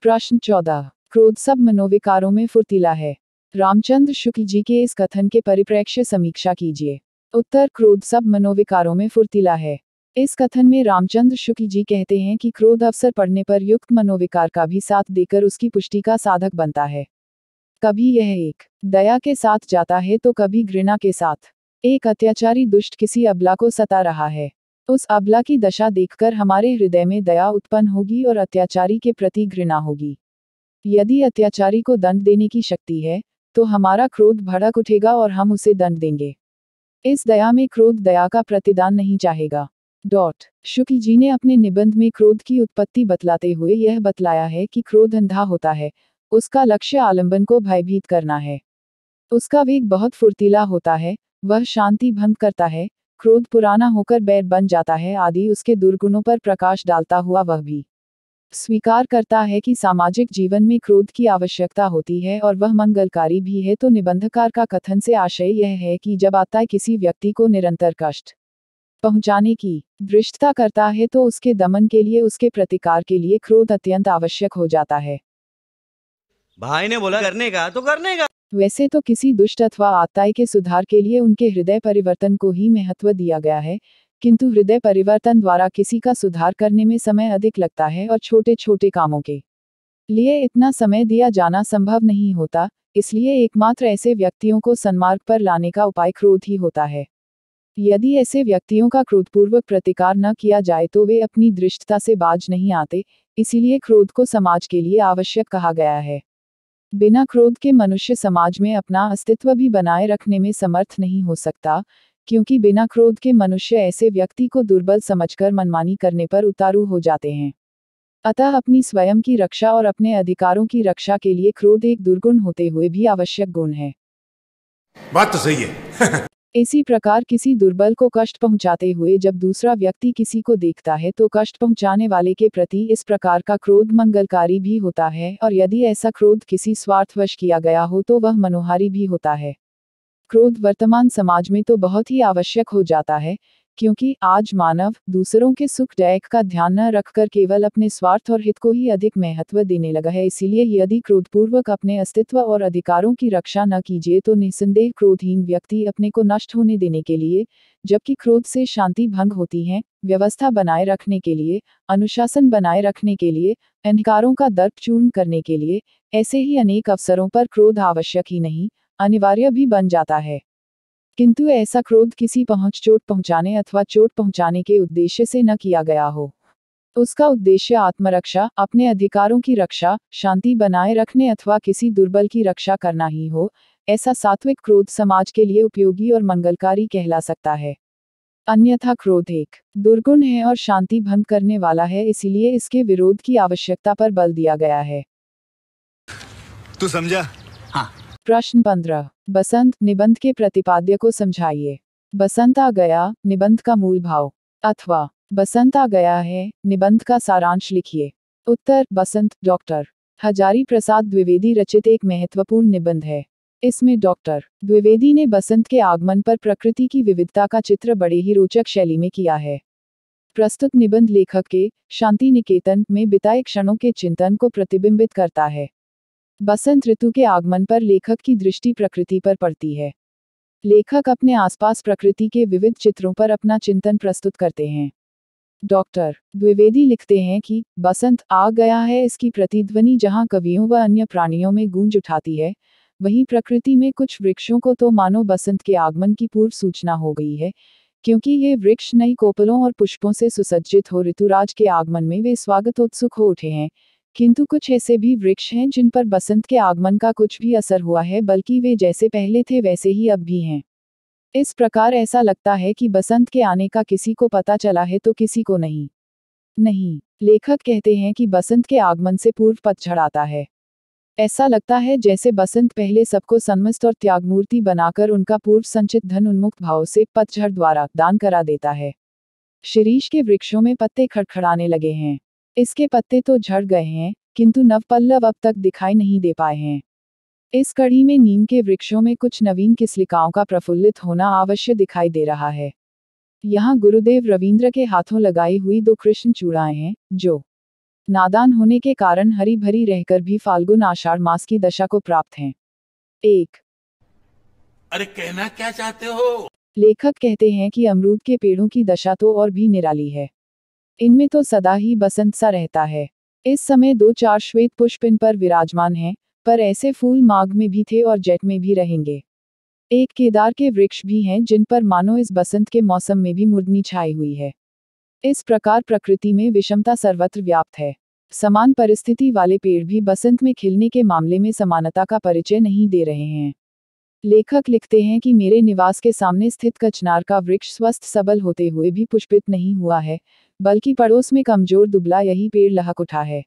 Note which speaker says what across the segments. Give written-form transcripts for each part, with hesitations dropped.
Speaker 1: प्रश्न 14। क्रोध सब मनोविकारों में फुर्तीला है। रामचंद्र शुक्ल जी के इस कथन के परिप्रेक्ष्य समीक्षा कीजिए। उत्तर, क्रोध सब मनोविकारों में फुर्तीला है। इस कथन में रामचंद्र शुक्ल जी कहते हैं कि क्रोध अवसर पड़ने पर युक्त मनोविकार का भी साथ देकर उसकी पुष्टि का साधक बनता है। कभी यह एक दया के साथ जाता है तो कभी घृणा के साथ। एक अत्याचारी दुष्ट किसी अबला को सता रहा है। उस अबला की दशा देखकर हमारे हृदय में दया उत्पन्न होगी और अत्याचारी के प्रति घृणा होगी। यदि अत्याचारी को दंड देने की शक्ति है तो हमारा क्रोध भड़क उठेगा और हम उसे दंड देंगे। इस दया में क्रोध दया का प्रतिदान नहीं चाहेगा। शुक्ल जी ने अपने निबंध में क्रोध की उत्पत्ति बतलाते हुए यह बतलाया है कि क्रोध अंधा होता है, उसका लक्ष्य आलंबन को भयभीत करना है। उसका वेग बहुत फुर्तीला होता है, वह शांति भंग करता है, क्रोध पुराना होकर बैर बन जाता है आदि उसके दुर्गुणों पर प्रकाश डालता हुआ वह भी स्वीकार करता है कि सामाजिक जीवन में क्रोध की आवश्यकता होती है और वह मंगलकारी भी है। तो निबंधकार का कथन से आशय यह है कि जब आत्मा किसी व्यक्ति को निरंतर कष्ट पहुंचाने की दृष्टता करता है तो उसके दमन के लिए, उसके प्रतिकार के लिए क्रोध अत्यंत आवश्यक हो जाता है।
Speaker 2: भाई ने बोला करने का तो करने का।
Speaker 1: वैसे तो किसी दुष्ट अथवा आत्मा के सुधार के लिए उनके हृदय परिवर्तन को ही महत्व दिया गया है, किंतु हृदय परिवर्तन द्वारा किसी का सुधार करने में समय अधिक लगता है और छोटे छोटे कामों के लिए इतना समय दिया जाना संभव नहीं होता। इसलिए एकमात्र ऐसे व्यक्तियों को सन्मार्ग पर लाने का उपाय क्रोध ही होता है। यदि ऐसे व्यक्तियों का क्रोधपूर्वक प्रतिकार न किया जाए तो वे अपनी दृष्टता से बाज नहीं आते। इसीलिए क्रोध को समाज के लिए आवश्यक कहा गया है। बिना क्रोध के मनुष्य समाज में अपना अस्तित्व भी बनाए रखने में समर्थ नहीं हो सकता, क्योंकि बिना क्रोध के मनुष्य ऐसे व्यक्ति को दुर्बल समझकर मनमानी करने पर उतारू हो जाते हैं। अतः अपनी स्वयं की रक्षा और अपने अधिकारों की रक्षा के लिए क्रोध एक दुर्गुण होते हुए भी आवश्यक गुण है।
Speaker 3: बात तो सही है।
Speaker 1: इसी प्रकार किसी दुर्बल को कष्ट पहुंचाते हुए जब दूसरा व्यक्ति किसी को देखता है तो कष्ट पहुंचाने वाले के प्रति इस प्रकार का क्रोध मंगलकारी भी होता है, और यदि ऐसा क्रोध किसी स्वार्थवश किया गया हो तो वह मनोहारी भी होता है। क्रोध वर्तमान समाज में तो बहुत ही आवश्यक हो जाता है, क्योंकि आज मानव दूसरों के सुख दायक का ध्यान न रखकर केवल अपने स्वार्थ और हित को ही अधिक महत्व देने लगा है। इसीलिए यदि क्रोधपूर्वक अपने अस्तित्व और अधिकारों की रक्षा न कीजिए तो निस्संदेह क्रोधहीन व्यक्ति अपने को नष्ट होने देने के लिए, जबकि क्रोध से शांति भंग होती है, व्यवस्था बनाए रखने के लिए, अनुशासन बनाए रखने के लिए, अहंकारों का दर्प चूर्ण करने के लिए, ऐसे ही अनेक अवसरों पर क्रोध आवश्यक ही नहीं, अनिवार्य भी बन जाता है। किंतु ऐसा क्रोध किसी चोट पहुंचाने अथवा चोट पहुंचाने के उद्देश्य से न किया गया हो। उसका उद्देश्य आत्मरक्षा, अपने अधिकारों की रक्षा, शांति बनाए रखने अथवा किसी दुर्बल की रक्षा करना ही हो, ऐसा सात्विक क्रोध समाज के लिए उपयोगी और मंगलकारी कहला सकता है। अन्यथा क्रोध एक दुर्गुण है और शांति भंग करने वाला है, इसीलिए इसके विरोध की आवश्यकता पर बल दिया गया है।
Speaker 3: तू समझा?
Speaker 2: हाँ।
Speaker 1: प्रश्न 15। बसंत निबंध के प्रतिपाद्य को समझाइए। बसंत आ गया निबंध का मूल भाव, अथवा बसंत आ गया है निबंध का सारांश लिखिए। उत्तर, बसंत डॉक्टर हजारी प्रसाद द्विवेदी रचित एक महत्वपूर्ण निबंध है। इसमें डॉक्टर द्विवेदी ने बसंत के आगमन पर प्रकृति की विविधता का चित्र बड़े ही रोचक शैली में किया है। प्रस्तुत निबंध लेखक के शांति निकेतन में बिताए क्षणों के चिंतन को प्रतिबिंबित करता है। बसंत ऋतु के आगमन पर लेखक की दृष्टि प्रकृति पर पड़ती है। लेखक अपने आसपास प्रकृति के विविध चित्रों पर अपना चिंतन प्रस्तुत करते हैं। डॉक्टर द्विवेदी लिखते हैं कि बसंत आ गया है, इसकी प्रतिध्वनि जहां कवियों व अन्य प्राणियों में गूंज उठाती है, वहीं प्रकृति में कुछ वृक्षों को तो मानो बसंत के आगमन की पूर्व सूचना हो गई है, क्योंकि ये वृक्ष नई कोपलों और पुष्पों से सुसज्जित हो ऋतुराज के आगमन में वे स्वागतोत्सुक हो उठे हैं। किंतु कुछ ऐसे भी वृक्ष हैं जिन पर बसंत के आगमन का कुछ भी असर हुआ है, बल्कि वे जैसे पहले थे वैसे ही अब भी हैं। इस प्रकार ऐसा लगता है कि बसंत के आने का किसी को पता चला है तो किसी को नहीं। लेखक कहते हैं कि बसंत के आगमन से पूर्व पतझड़ आता है। ऐसा लगता है जैसे बसंत पहले सबको सन्मस्त और त्यागमूर्ति बनाकर उनका पूर्व संचित धन उन्मुक्त भाव से पतझड़ द्वारा दान करा देता है। शिरीष के वृक्षों में पत्ते खड़खड़ाने लगे हैं। इसके पत्ते तो झड़ गए हैं, किंतु नवपल्लव अब तक दिखाई नहीं दे पाए हैं। इस कड़ी में नीम के वृक्षों में कुछ नवीन किसलिकाओं का प्रफुल्लित होना अवश्य दिखाई दे रहा है। यहाँ गुरुदेव रवींद्र के हाथों लगाई हुई 2 कृष्ण चूड़ाएं हैं, जो नादान होने के कारण हरी भरी रहकर भी फाल्गुन आषाढ़ मास की दशा को प्राप्त हैं। 1.
Speaker 3: अरे कहना क्या चाहते हो?
Speaker 1: लेखक कहते हैं कि अमरूद के पेड़ों की दशा तो और भी निराली है। इनमें तो सदा ही बसंत सा रहता है। इस समय 2-4 श्वेत पुष्प इन पर विराजमान हैं, पर ऐसे फूल माघ में भी थे और जेठ में भी रहेंगे। एक केदार के वृक्ष भी हैं जिन पर मानो इस बसंत के मौसम में भी मुर्दनी छाई हुई है। इस प्रकार प्रकृति में विषमता सर्वत्र व्याप्त है। समान परिस्थिति वाले पेड़ भी बसंत में खिलने के मामले में समानता का परिचय नहीं दे रहे हैं। लेखक लिखते हैं कि मेरे निवास के सामने स्थित कचनार का वृक्ष स्वस्थ सबल होते हुए भी पुष्पित नहीं हुआ है, बल्कि पड़ोस में कमजोर दुबला यही पेड़ लहक उठा है।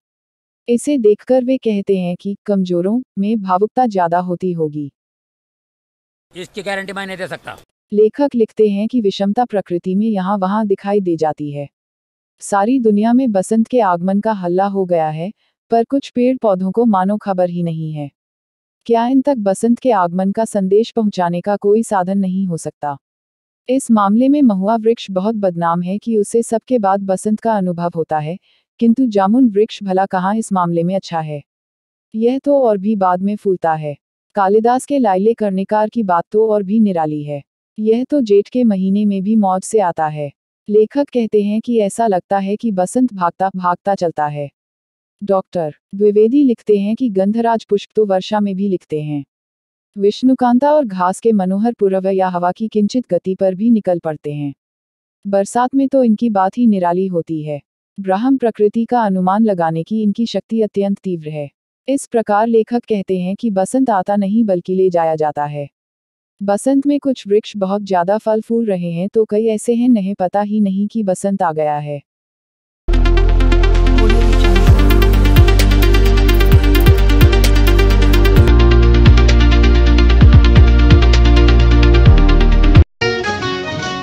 Speaker 1: इसे देखकर वे कहते हैं कि कमजोरों में भावुकता ज्यादा होती होगी।
Speaker 4: इसकी गारंटी मैं नहीं दे सकता।
Speaker 1: लेखक लिखते हैं कि विषमता प्रकृति में यहाँ वहाँ दिखाई दे जाती है। सारी दुनिया में बसंत के आगमन का हल्ला हो गया है, पर कुछ पेड़ पौधों को मानो खबर ही नहीं है। क्या इन तक बसंत के आगमन का संदेश पहुंचाने का कोई साधन नहीं हो सकता? इस मामले में महुआ वृक्ष बहुत बदनाम है कि उसे सबके बाद बसंत का अनुभव होता है, किंतु जामुन वृक्ष भला कहाँ इस मामले में अच्छा है। यह तो और भी बाद में फूलता है। कालिदास के लाइले कर्णिकार की बात तो और भी निराली है। यह तो जेठ के महीने में भी मौज से आता है। लेखक कहते हैं कि ऐसा लगता है कि बसंत भागता भागता चलता है। डॉक्टर द्विवेदी लिखते हैं कि गंधराज पुष्प तो वर्षा में भी लिखते हैं। विष्णुकांता और घास के मनोहर पूर्व या हवा की किंचित गति पर भी निकल पड़ते हैं। बरसात में तो इनकी बात ही निराली होती है। ब्रह्म प्रकृति का अनुमान लगाने की इनकी शक्ति अत्यंत तीव्र है। इस प्रकार लेखक कहते हैं कि बसंत आता नहीं बल्कि ले जाया जाता है। बसंत में कुछ वृक्ष बहुत ज्यादा फल फूल रहे हैं तो कई ऐसे हैं नहीं पता ही नहीं कि बसंत आ गया है।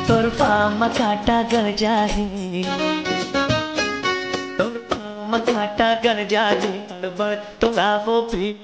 Speaker 5: तोर पाम काटा गल जाए, तोर पाम काटा गल जाए, बड़ तो लावो भी